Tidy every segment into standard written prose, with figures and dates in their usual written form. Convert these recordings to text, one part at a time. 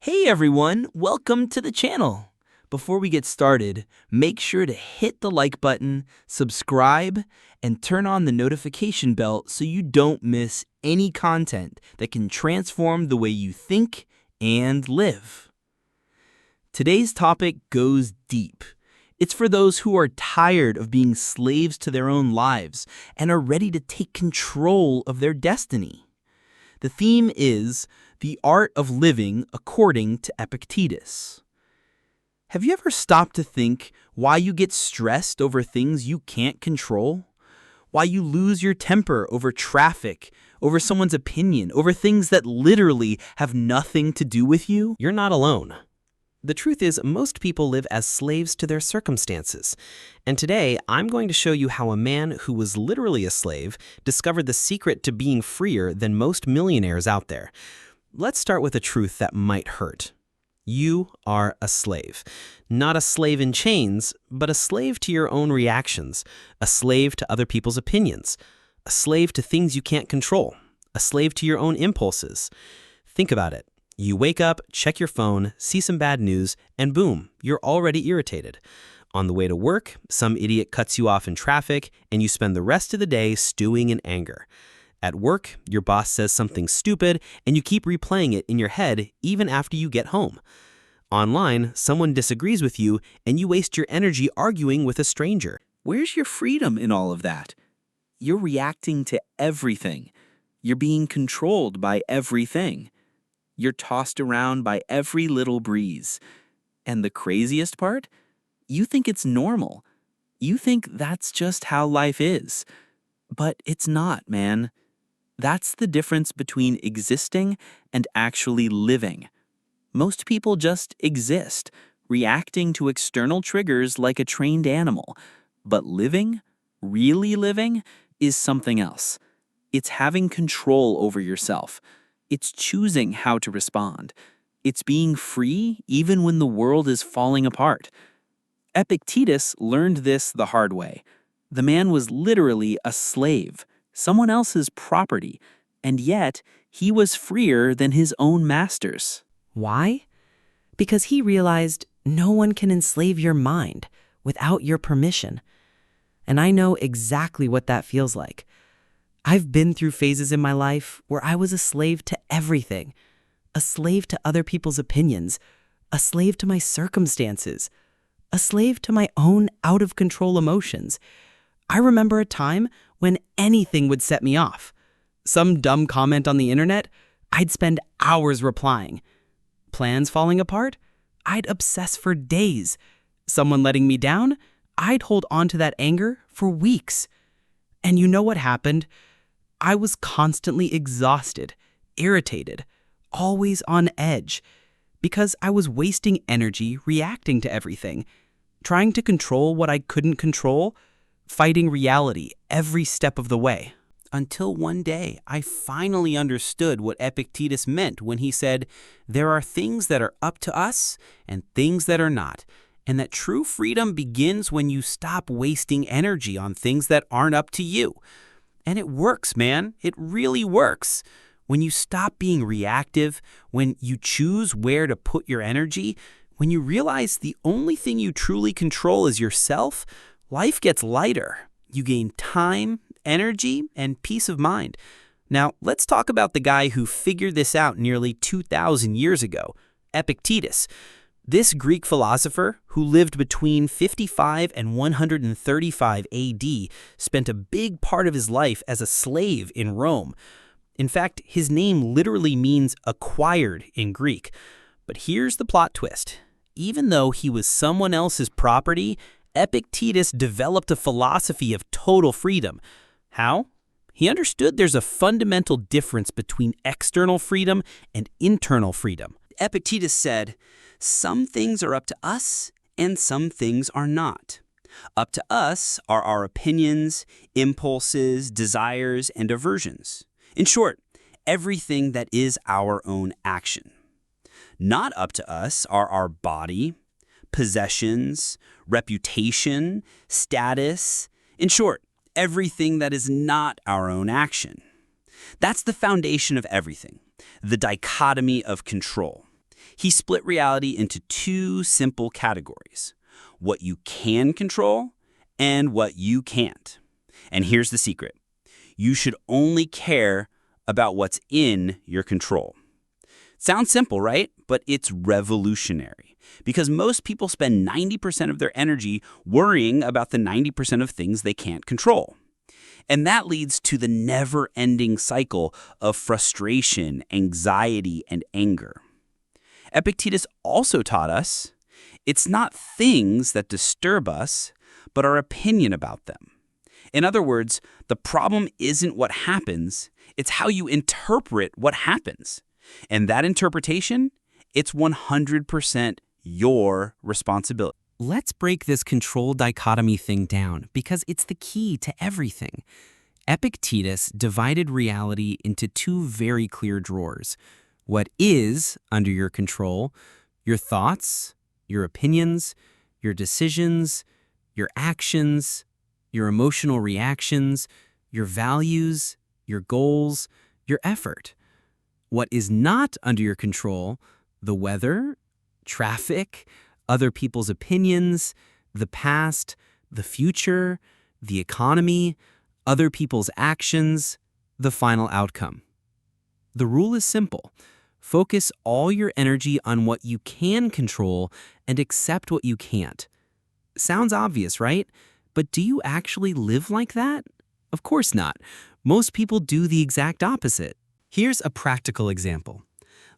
Hey everyone, welcome to the channel. Before we get started, make sure to hit the like button, subscribe, and turn on the notification bell so you don't miss any content that can transform the way you think and live. Today's topic goes deep. It's for those who are tired of being slaves to their own lives and are ready to take control of their destiny. The theme is the art of living according to Epictetus. Have you ever stopped to think why you get stressed over things you can't control? Why you lose your temper over traffic, over someone's opinion, over things that literally have nothing to do with you? You're not alone. The truth is, most people live as slaves to their circumstances. And today, I'm going to show you how a man who was literally a slave discovered the secret to being freer than most millionaires out there. Let's start with a truth that might hurt. You are a slave. Not a slave in chains, but a slave to your own reactions, a slave to other people's opinions, a slave to things you can't control, a slave to your own impulses. Think about it. You wake up, check your phone, see some bad news, and boom, you're already irritated. On the way to work, some idiot cuts you off in traffic, and you spend the rest of the day stewing in anger. At work, your boss says something stupid, and you keep replaying it in your head even after you get home. Online, someone disagrees with you, and you waste your energy arguing with a stranger. Where's your freedom in all of that? You're reacting to everything. You're being controlled by everything. You're tossed around by every little breeze. And the craziest part? You think it's normal. You think that's just how life is. But it's not, man. That's the difference between existing and actually living. Most people just exist, reacting to external triggers like a trained animal. But living, really living, is something else. It's having control over yourself. It's choosing how to respond. It's being free even when the world is falling apart. Epictetus learned this the hard way. The man was literally a slave, someone else's property, and yet he was freer than his own masters. Why? Because he realized no one can enslave your mind without your permission. And I know exactly what that feels like. I've been through phases in my life where I was a slave to everything, a slave to other people's opinions, a slave to my circumstances, a slave to my own out-of-control emotions. I remember a time when anything would set me off. Some dumb comment on the internet, I'd spend hours replying. Plans falling apart, I'd obsess for days. Someone letting me down, I'd hold on to that anger for weeks. And you know what happened? I was constantly exhausted, irritated, always on edge, because I was wasting energy reacting to everything, trying to control what I couldn't control, fighting reality every step of the way. Until one day, I finally understood what Epictetus meant when he said, there are things that are up to us and things that are not, and that true freedom begins when you stop wasting energy on things that aren't up to you. And it works, man. It really works. When you stop being reactive, when you choose where to put your energy, when you realize the only thing you truly control is yourself, life gets lighter. You gain time, energy, and peace of mind. Now, let's talk about the guy who figured this out nearly 2,000 years ago, Epictetus. This Greek philosopher, who lived between 55 and 135 AD, spent a big part of his life as a slave in Rome. In fact, his name literally means acquired in Greek. But here's the plot twist. Even though he was someone else's property, Epictetus developed a philosophy of total freedom. How? He understood there's a fundamental difference between external freedom and internal freedom. Epictetus said, some things are up to us and some things are not. Up to us are our opinions, impulses, desires, and aversions. In short, everything that is our own action. Not up to us are our body, possessions, reputation, status. In short, everything that is not our own action. That's the foundation of everything, the dichotomy of control. He split reality into two simple categories: what you can control and what you can't. And here's the secret: you should only care about what's in your control. Sounds simple, right? But it's revolutionary, because most people spend 90% of their energy worrying about the 90% of things they can't control. And that leads to the never-ending cycle of frustration, anxiety, and anger. Epictetus also taught us it's not things that disturb us, but our opinion about them. In other words, the problem isn't what happens, it's how you interpret what happens. And that interpretation, it's 100% your responsibility. Let's break this control dichotomy thing down, because it's the key to everything. Epictetus divided reality into two very clear drawers: what is under your control, your thoughts, your opinions, your decisions, your actions, your emotional reactions, your values, your goals, your effort. What is not under your control: the weather, traffic, other people's opinions, the past, the future, the economy, other people's actions, the final outcome. The rule is simple. Focus all your energy on what you can control and accept what you can't. Sounds obvious, right? But do you actually live like that? Of course not. Most people do the exact opposite. Here's a practical example.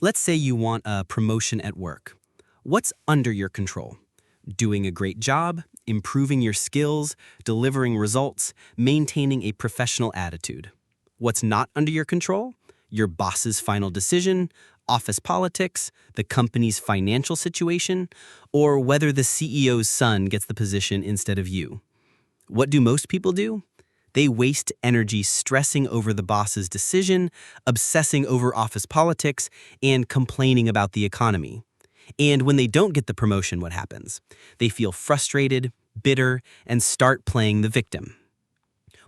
Let's say you want a promotion at work. What's under your control? Doing a great job, improving your skills, delivering results, maintaining a professional attitude. What's not under your control? Your boss's final decision, office politics, the company's financial situation, or whether the CEO's son gets the position instead of you. What do most people do? They waste energy stressing over the boss's decision, obsessing over office politics, and complaining about the economy. And when they don't get the promotion, what happens? They feel frustrated, bitter, and start playing the victim.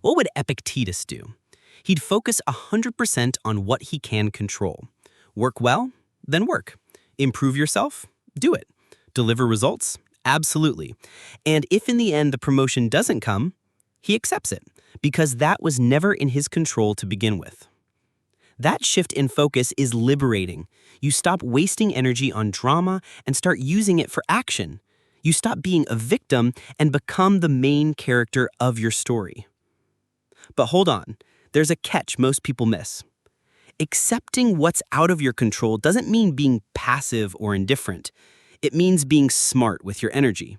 What would Epictetus do? He'd focus 100% on what he can control. Work well? Then work. Improve yourself? Do it. Deliver results? Absolutely. And if in the end the promotion doesn't come, he accepts it, because that was never in his control to begin with. That shift in focus is liberating. You stop wasting energy on drama and start using it for action. You stop being a victim and become the main character of your story. But hold on, there's a catch most people miss. Accepting what's out of your control doesn't mean being passive or indifferent. It means being smart with your energy.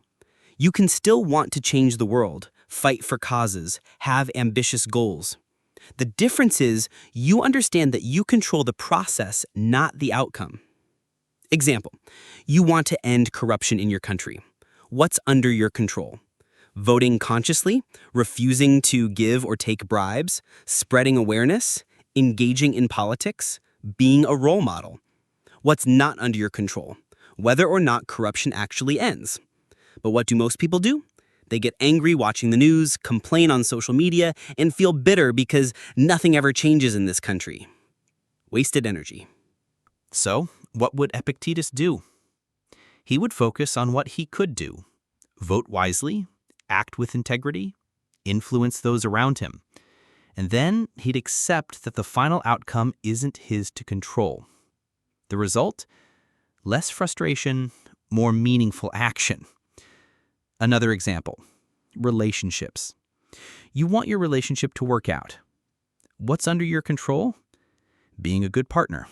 You can still want to change the world, fight for causes, have ambitious goals. The difference is you understand that you control the process, not the outcome. Example, you want to end corruption in your country. What's under your control? Voting consciously, refusing to give or take bribes, spreading awareness, engaging in politics, being a role model. What's not under your control? Whether or not corruption actually ends. But what do most people do? They get angry watching the news, complain on social media, and feel bitter because nothing ever changes in this country. Wasted energy. So, what would Epictetus do? He would focus on what he could do. Vote wisely, act with integrity, influence those around him. And then he'd accept that the final outcome isn't his to control. The result? Less frustration, more meaningful action. Another example, relationships. You want your relationship to work out. What's under your control? Being a good partner,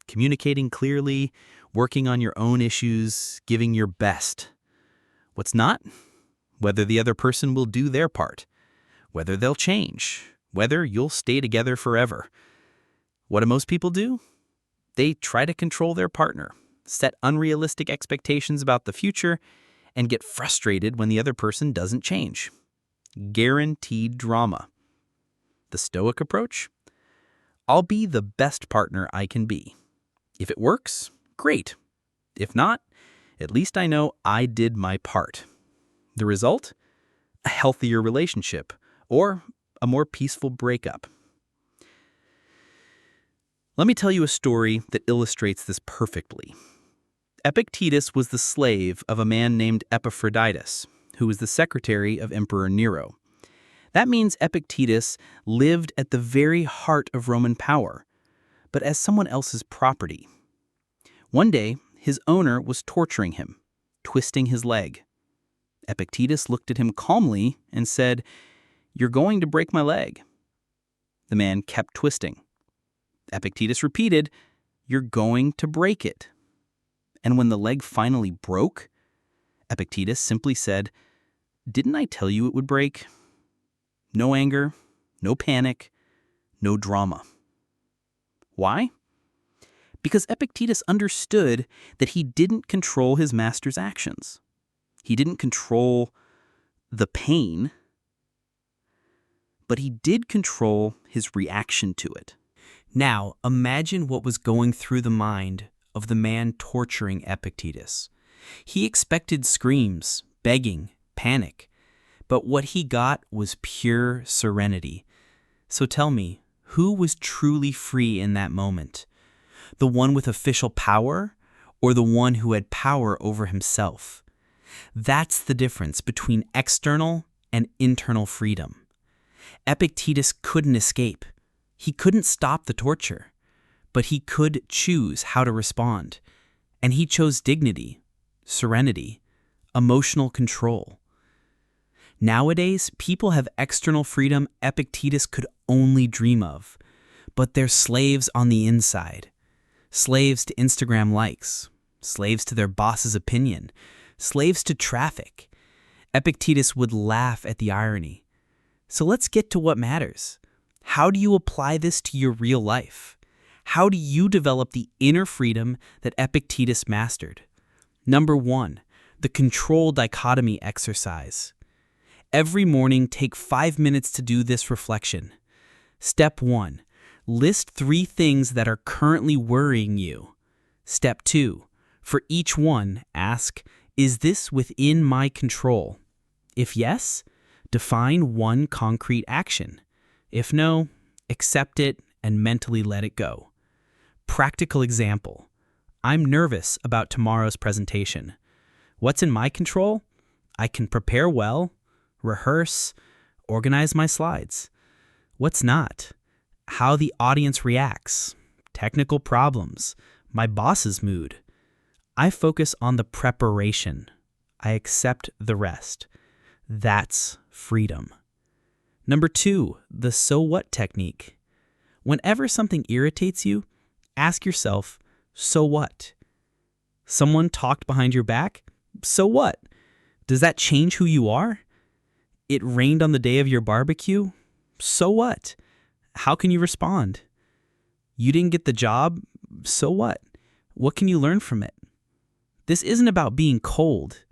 communicating clearly, working on your own issues, giving your best. What's not? Whether the other person will do their part, whether they'll change, whether you'll stay together forever. What do most people do? They try to control their partner, set unrealistic expectations about the future, and get frustrated when the other person doesn't change. Guaranteed drama. The Stoic approach? I'll be the best partner I can be. If it works, great. If not, at least I know I did my part. The result? A healthier relationship, or a more peaceful breakup. Let me tell you a story that illustrates this perfectly. Epictetus was the slave of a man named Epictetus, who was the secretary of Emperor Nero. That means Epictetus lived at the very heart of Roman power, but as someone else's property. One day, his owner was torturing him, twisting his leg. Epictetus looked at him calmly and said, "You're going to break my leg." The man kept twisting. Epictetus repeated, "You're going to break it." And when the leg finally broke, Epictetus simply said, "Didn't I tell you it would break?" No anger, no panic, no drama. Why? Because Epictetus understood that he didn't control his master's actions. He didn't control the pain, but he did control his reaction to it. Now, imagine what was going through the mind of the man torturing Epictetus. He expected screams, begging, panic, but what he got was pure serenity. So tell me, who was truly free in that moment? The one with official power, or the one who had power over himself? That's the difference between external and internal freedom. Epictetus couldn't escape. He couldn't stop the torture, but he could choose how to respond. And he chose dignity, serenity, emotional control. Nowadays, people have external freedom Epictetus could only dream of, but they're slaves on the inside. Slaves to Instagram likes, slaves to their boss's opinion, slaves to traffic. Epictetus would laugh at the irony. So let's get to what matters. How do you apply this to your real life? How do you develop the inner freedom that Epictetus mastered? Number 1, the control dichotomy exercise. Every morning, take 5 minutes to do this reflection. Step 1, list 3 things that are currently worrying you. Step 2, for each one, ask, is this within my control? If yes, define one concrete action. If no, accept it and mentally let it go. Practical example. I'm nervous about tomorrow's presentation. What's in my control? I can prepare well, rehearse, organize my slides. What's not? How the audience reacts, technical problems, my boss's mood. I focus on the preparation. I accept the rest. That's freedom. Number 2, the so what technique. Whenever something irritates you, ask yourself, so what? Someone talked behind your back? So what? Does that change who you are? It rained on the day of your barbecue? So what? How can you respond? You didn't get the job? So what? What can you learn from it? This isn't about being cold.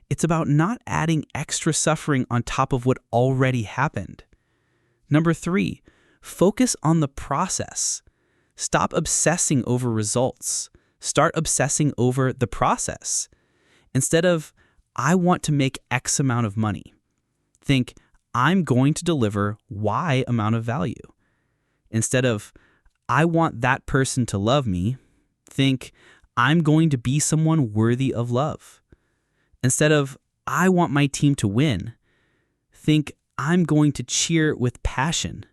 It's about not adding extra suffering on top of what already happened. Number 3, focus on the process. Stop obsessing over results. Start obsessing over the process. Instead of, I want to make X amount of money, think, I'm going to deliver Y amount of value. Instead of, I want that person to love me, think, I'm going to be someone worthy of love. Instead of, I want my team to win, think, I'm going to cheer with passion.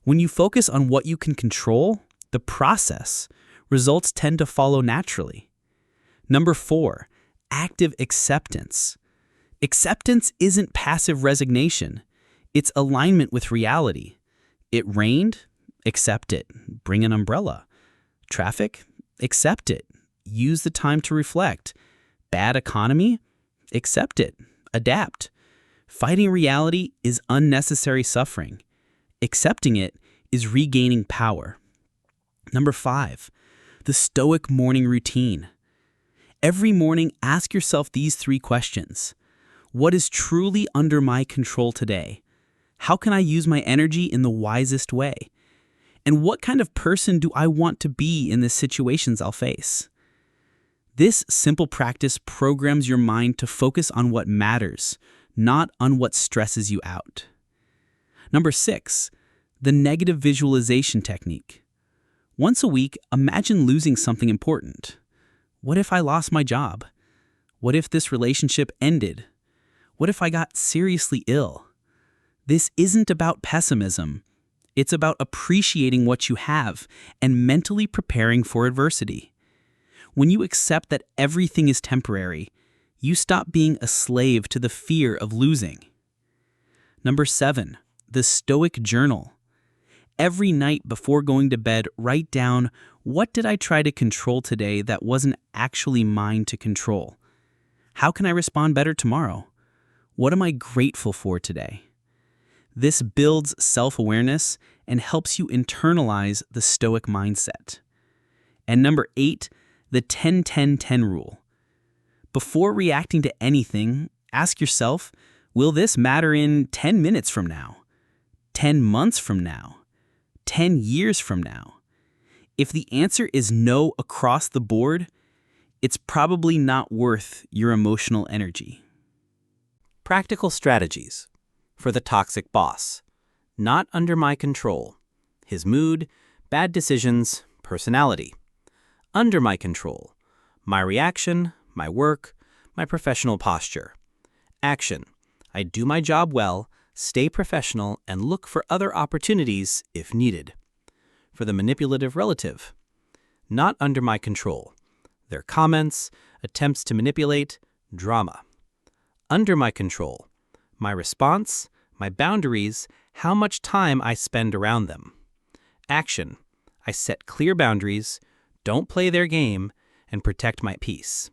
When you focus on what you can control, the process, results tend to follow naturally. Number 4, active acceptance. Acceptance isn't passive resignation. It's alignment with reality. It rained? Accept it. Bring an umbrella. Traffic? Accept it. Use the time to reflect. Bad economy? Accept it. Adapt. Fighting reality is unnecessary suffering. Accepting it is regaining power. Number 5, the Stoic morning routine. Every morning, ask yourself these 3 questions. What is truly under my control today? How can I use my energy in the wisest way? And what kind of person do I want to be in the situations I'll face? This simple practice programs your mind to focus on what matters, not on what stresses you out. Number 6, the negative visualization technique. Once a week, imagine losing something important. What if I lost my job? What if this relationship ended? What if I got seriously ill? This isn't about pessimism. It's about appreciating what you have and mentally preparing for adversity. When you accept that everything is temporary, you stop being a slave to the fear of losing. Number 7, the Stoic Journal. Every night before going to bed, write down, what did I try to control today that wasn't actually mine to control? How can I respond better tomorrow? What am I grateful for today? This builds self-awareness and helps you internalize the Stoic mindset. And number 8, the 10-10-10 rule. Before reacting to anything, ask yourself, will this matter in 10 minutes from now? 10 months from now? 10 years from now? If the answer is no across the board, it's probably not worth your emotional energy. Practical strategies for the toxic boss. Not under my control. His mood, bad decisions, personality. Under my control. My reaction, my work, my professional posture. Action. I do my job well, stay professional, and look for other opportunities if needed. For the manipulative relative. Not under my control. Their comments, attempts to manipulate, drama. Under my control. My response, my boundaries, how much time I spend around them. Action. I set clear boundaries, don't play their game, and protect my peace.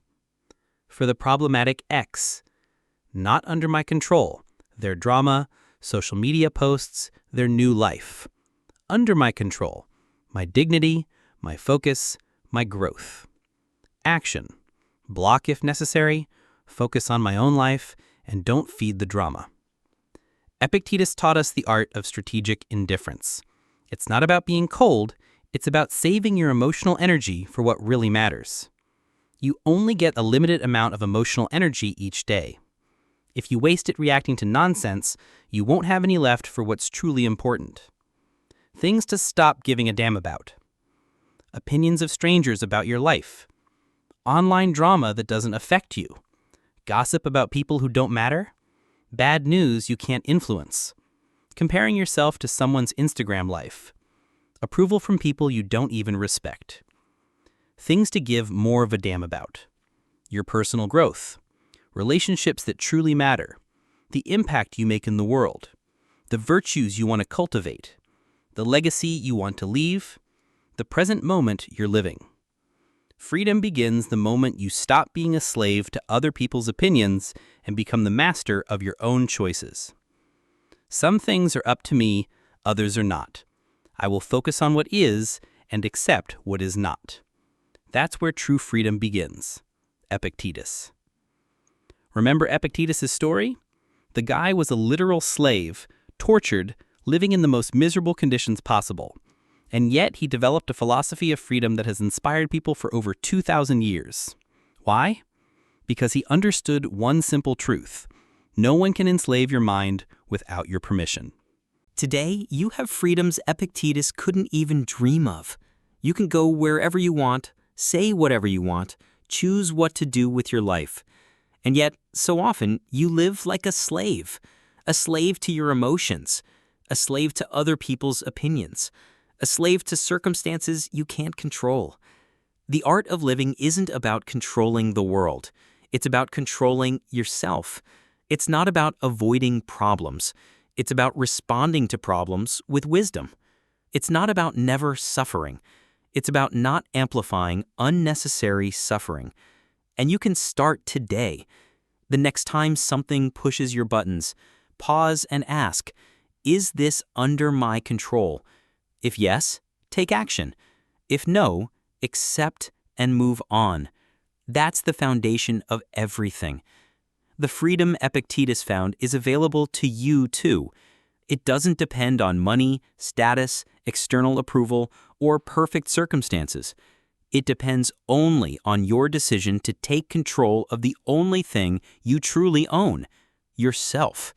For the problematic X. Not under my control. Their drama, social media posts, their new life. Under my control. My dignity, my focus, my growth. Action. Block if necessary, focus on my own life, and don't feed the drama. Epictetus taught us the art of strategic indifference. It's not about being cold, it's about saving your emotional energy for what really matters. You only get a limited amount of emotional energy each day. If you waste it reacting to nonsense, you won't have any left for what's truly important. Things to stop giving a damn about. Opinions of strangers about your life. Online drama that doesn't affect you. Gossip about people who don't matter. Bad news you can't influence. Comparing yourself to someone's Instagram life. Approval from people you don't even respect. Things to give more of a damn about. Your personal growth. Relationships that truly matter. The impact you make in the world. The virtues you want to cultivate. The legacy you want to leave. The present moment you're living. Freedom begins the moment you stop being a slave to other people's opinions and become the master of your own choices. Some things are up to me, others are not. I will focus on what is and accept what is not. That's where true freedom begins. Epictetus. Remember Epictetus' story? The guy was a literal slave, tortured, living in the most miserable conditions possible. And yet he developed a philosophy of freedom that has inspired people for over 2,000 years. Why? Because he understood one simple truth. No one can enslave your mind without your permission. Today, you have freedoms Epictetus couldn't even dream of. You can go wherever you want, say whatever you want, choose what to do with your life. And yet, so often, you live like a slave to your emotions, a slave to other people's opinions, a slave to circumstances you can't control. The art of living isn't about controlling the world. It's about controlling yourself. It's not about avoiding problems. It's about responding to problems with wisdom. It's not about never suffering. It's about not amplifying unnecessary suffering. And you can start today. The next time something pushes your buttons, pause and ask, is this under my control? If yes, take action. If no, accept and move on. That's the foundation of everything. The freedom Epictetus found is available to you too. It doesn't depend on money, status, external approval, or perfect circumstances. It depends only on your decision to take control of the only thing you truly own, yourself.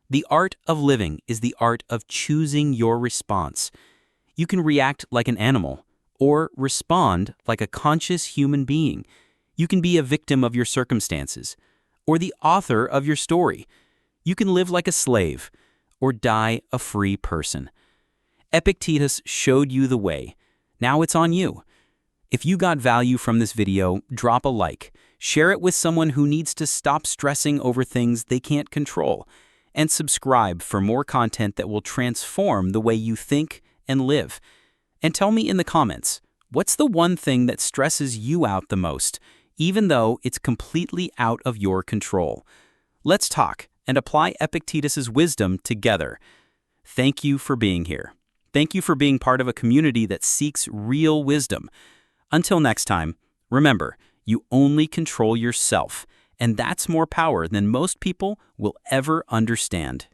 The art of living is the art of choosing your response. You can react like an animal or respond like a conscious human being. You can be a victim of your circumstances, or the author of your story. You can live like a slave, or die a free person. Epictetus showed you the way. Now it's on you. If you got value from this video, drop a like, share it with someone who needs to stop stressing over things they can't control, and subscribe for more content that will transform the way you think and live. And tell me in the comments, what's the one thing that stresses you out the most, even though it's completely out of your control? Let's talk and apply Epictetus's wisdom together. Thank you for being here. Thank you for being part of a community that seeks real wisdom. Until next time, remember, you only control yourself, and that's more power than most people will ever understand.